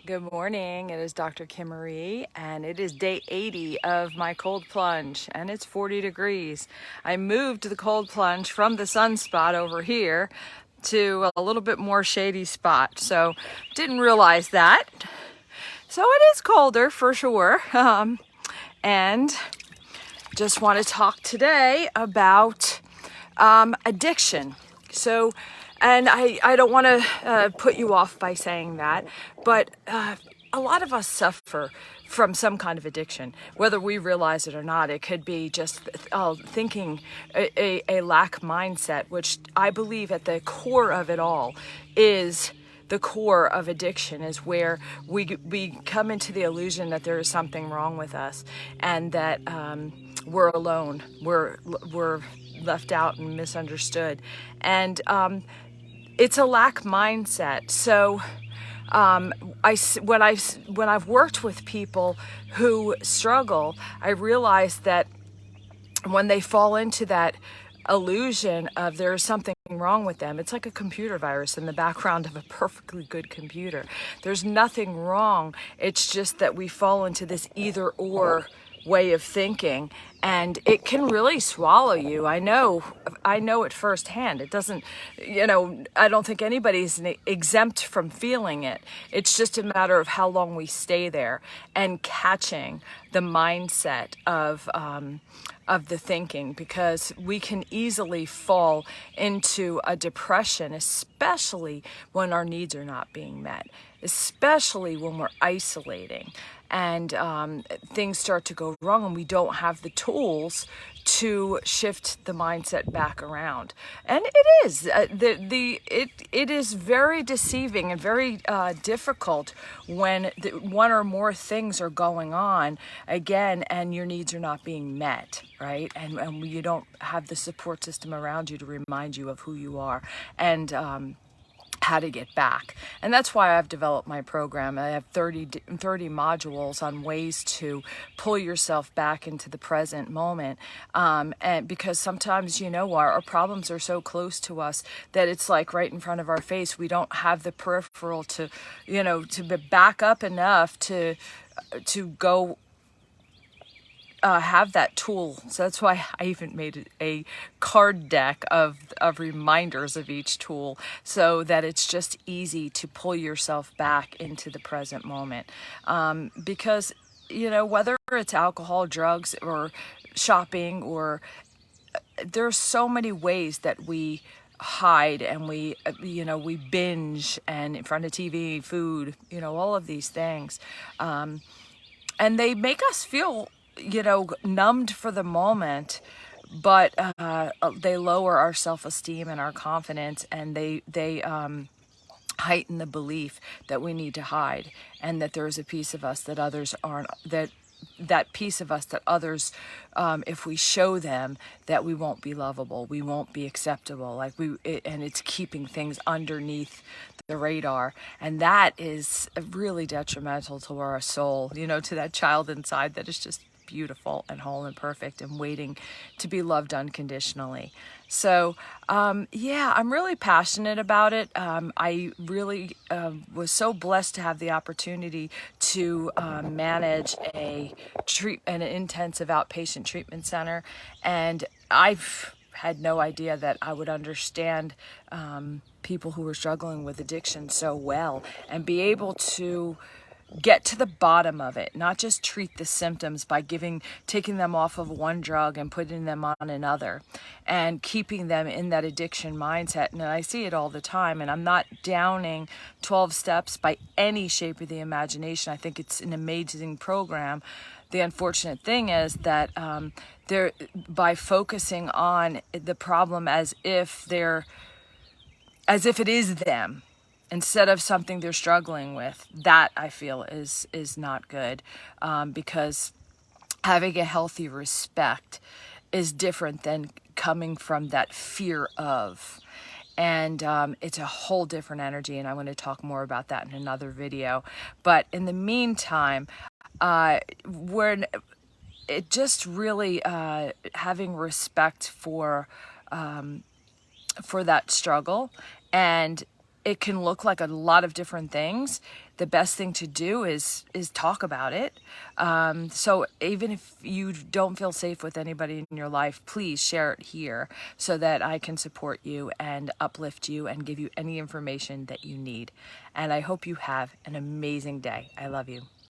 Good morning. It is Dr. Kim Marie, and it is day 80 of my cold plunge, and it's 40 degrees. I moved the cold plunge from the sunspot over here to a little bit more shady spot, so didn't realize that. So it is colder for sure, and just want to talk today about addiction. So, and I don't want to put you off by saying that, but a lot of us suffer from some kind of addiction, whether we realize it or not. It could be just thinking a lack mindset, which I believe at the core of it all is the core of addiction, is where we come into the illusion that there is something wrong with us and that we're alone, we're left out and misunderstood, and it's a lack mindset. So when I've worked with people who struggle, I realize that when they fall into that illusion of there's something wrong with them, it's like a computer virus in the background of a perfectly good computer. There's nothing wrong. It's just that we fall into this either or way of thinking, and it can really swallow you. I know it firsthand. It doesn't, I don't think anybody's exempt from feeling it. It's just a matter of how long we stay there and catching the mindset of the thinking, because we can easily fall into a depression, especially when our needs are not being met, especially when we're isolating and things start to go wrong and we don't have the tools to shift the mindset back around. And it is it is very deceiving and very difficult when one or more things are going on again and your needs are not being met, right? And you don't have the support system around you to remind you of who you are and how to get back. And that's why I've developed my program. I have 30 modules on ways to pull yourself back into the present moment. And because sometimes, our problems are so close to us that it's like right in front of our face. We don't have the peripheral to back up enough to go have that tool. So that's why I even made a card deck of reminders of each tool, so that it's just easy to pull yourself back into the present moment. Because, whether it's alcohol, drugs, or shopping, or there's so many ways that we hide and we binge and in front of TV, food, all of these things. And they make us feel numbed for the moment, but they lower our self-esteem and our confidence, and they heighten the belief that we need to hide, and that there is a piece of us that others aren't, that piece of us that others, if we show them, that we won't be lovable, we won't be acceptable, and it's keeping things underneath the radar, and that is really detrimental to our soul, to that child inside that is just beautiful and whole and perfect and waiting to be loved unconditionally. So I'm really passionate about it. I really was so blessed to have the opportunity to manage an intensive outpatient treatment center, and I've had no idea that I would understand people who were struggling with addiction so well and be able to get to the bottom of it, not just treat the symptoms by taking them off of one drug and putting them on another and keeping them in that addiction mindset. And I see it all the time, and I'm not downing 12 steps by any shape of the imagination. I think it's an amazing program. The unfortunate thing is that by focusing on the problem as if it is them, instead of something they're struggling with, that I feel is not good, because having a healthy respect is different than coming from that fear of. And it's a whole different energy, and I'm going to talk more about that in another video. But in the meantime, when it just really having respect for that struggle, and it can look like a lot of different things. The best thing to do is talk about it. So even if you don't feel safe with anybody in your life, please share it here so that I can support you and uplift you and give you any information that you need. And I hope you have an amazing day. I love you.